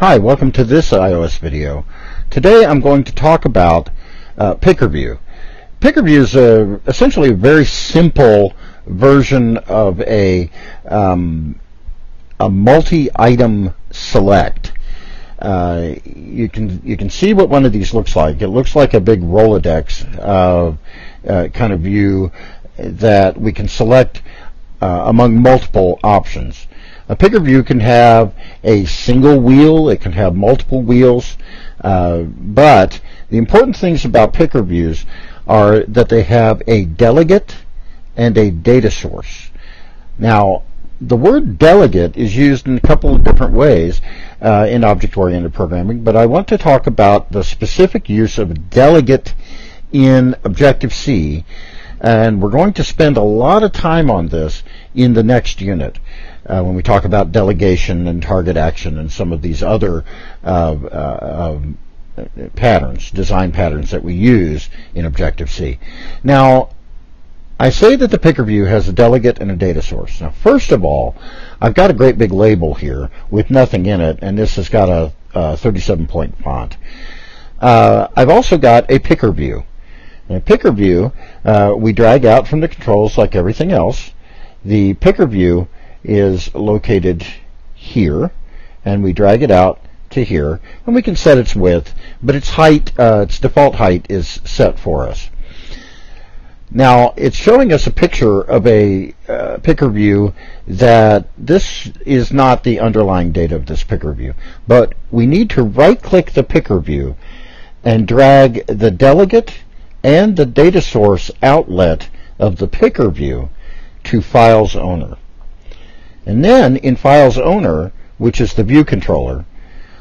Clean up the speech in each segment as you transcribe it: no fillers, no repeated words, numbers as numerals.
Hi, welcome to this iOS video. Today I'm going to talk about PickerView. PickerView is essentially a very simple version of a multi-item select. You can see what one of these looks like. It looks like a big Rolodex kind of view that we can select among multiple options. A PickerView can have a single wheel, it can have multiple wheels, but the important things about PickerViews are that they have a delegate and a data source. Now, the word delegate is used in a couple of different ways in object-oriented programming, but I want to talk about the specific use of delegate in Objective-C, and we're going to spend a lot of time on this in the next unit. When we talk about delegation and target action and some of these other patterns, design patterns that we use in Objective-C. Now, I say that the PickerView has a delegate and a data source. Now, first of all, I've got a great big label here with nothing in it, and this has got a 37-point font. I've also got a PickerView. Now, PickerView, we drag out from the controls like everything else. The PickerView is located here, and we drag it out to here, and we can set its width, but its height, its default height is set for us. Now, it's showing us a picture of a PickerView that this is not the underlying data of this PickerView, but we need to right-click the PickerView and drag the delegate and the data source outlet of the PickerView to Files Owner. And then in Files Owner, which is the view controller,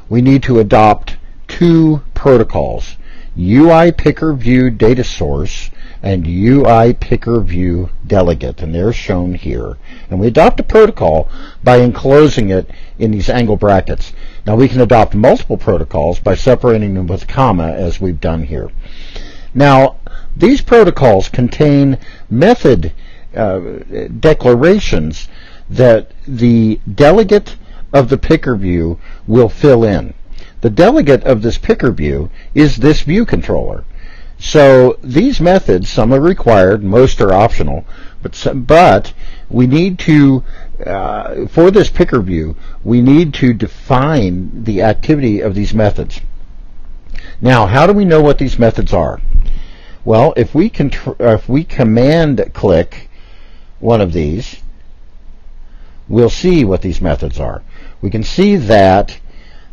we need to adopt two protocols, UI PickerView Data Source and UI PickerView Delegate, and they're shown here. And we adopt a protocol by enclosing it in these angle brackets. Now we can adopt multiple protocols by separating them with a comma, as we've done here. Now, these protocols contain method declarations that the delegate of the PickerView will fill in. The delegate of this PickerView is this view controller. So these methods, some are required, most are optional, but we need to, for this PickerView, we need to define the activity of these methods. Now, how do we know what these methods are? Well, if we command click one of these, we'll see what these methods are. We can see that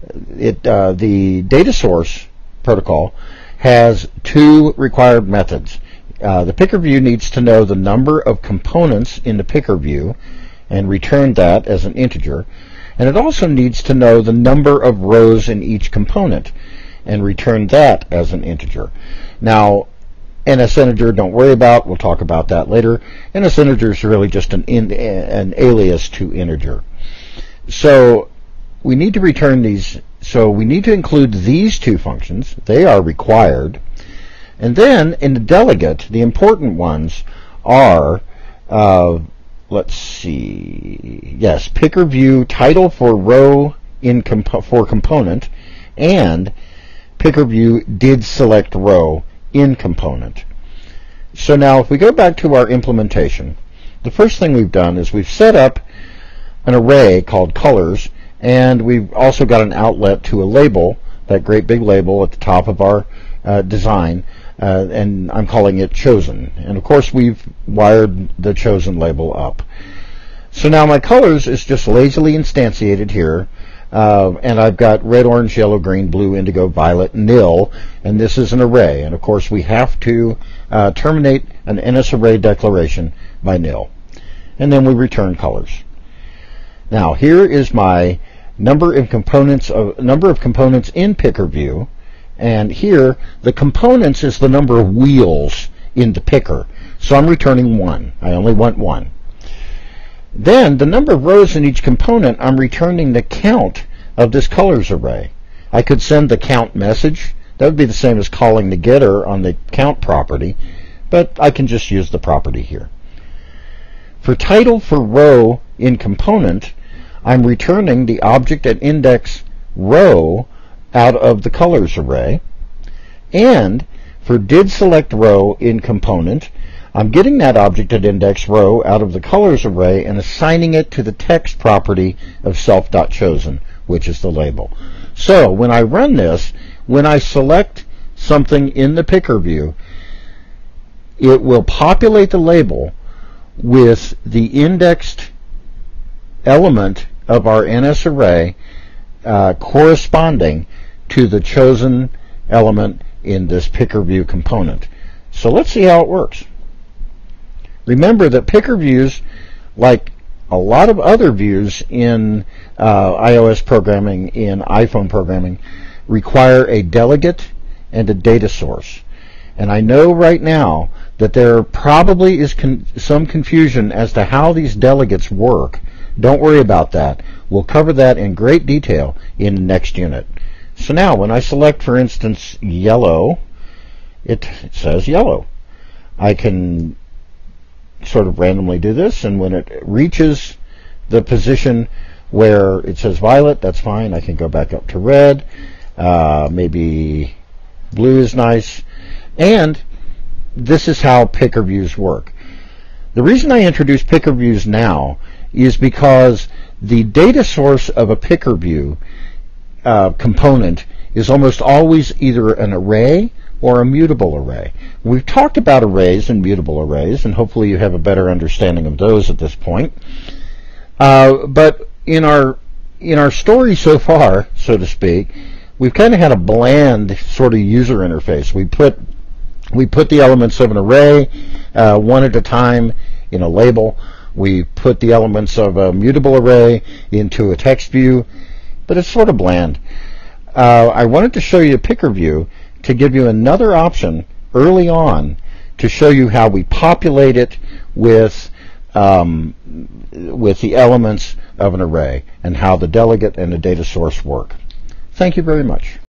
the data source protocol has two required methods. The PickerView needs to know the number of components in the PickerView and return that as an integer. And it also needs to know the number of rows in each component and return that as an integer. Now, NS integer, don't worry about. We'll talk about that later. NS integer is really just an alias to integer. So we need to return these. So we need to include these two functions. They are required. And then in the delegate, the important ones are, let's see, yes, PickerView title for row for component, and PickerView did select row in component. So now if we go back to our implementation, the first thing we've done is we've set up an array called colors, and we've also got an outlet to a label, that great big label at the top of our design, and I'm calling it chosen. And of course we've wired the chosen label up. So now my colors is just lazily instantiated here. And I've got red, orange, yellow, green, blue, indigo, violet, nil, and this is an array. And of course we have to terminate an NSArray declaration by nil. And then we return colors. Now here is my number of components in PickerView, and here the components is the number of wheels in the picker. So I'm returning 1. I only want 1. Then the number of rows in each component, I'm returning the count of this colors array. I could send the count message. That would be the same as calling the getter on the count property, but I can just use the property here. For title for row in component, I'm returning the object at index row out of the colors array. And for did select row in component, I'm getting that object at index row out of the colors array and assigning it to the text property of self.chosen, which is the label. So when I run this, when I select something in the picker view, it will populate the label with the indexed element of our NS array corresponding to the chosen element in this picker view component. So let's see how it works. Remember that picker views, like a lot of other views in iOS programming, in iPhone programming, require a delegate and a data source. And I know right now that there probably is some confusion as to how these delegates work. Don't worry about that. We'll cover that in great detail in the next unit. So now when I select, for instance, yellow, it says yellow. I can sort of randomly do this, and when it reaches the position where it says violet, that's fine. I can go back up to red. Maybe blue is nice. And this is how picker views work. The reason I introduce picker views now is because the data source of a picker view component is almost always either an array or a mutable array. We've talked about arrays and mutable arrays, and hopefully you have a better understanding of those at this point. But in our story so far, so to speak, we've kind of had a bland sort of user interface. We put the elements of an array one at a time in a label. We put the elements of a mutable array into a text view, but it's sort of bland. I wanted to show you a picker view to give you another option early on to show you how we populate it with the elements of an array and how the delegate and the data source work. Thank you very much.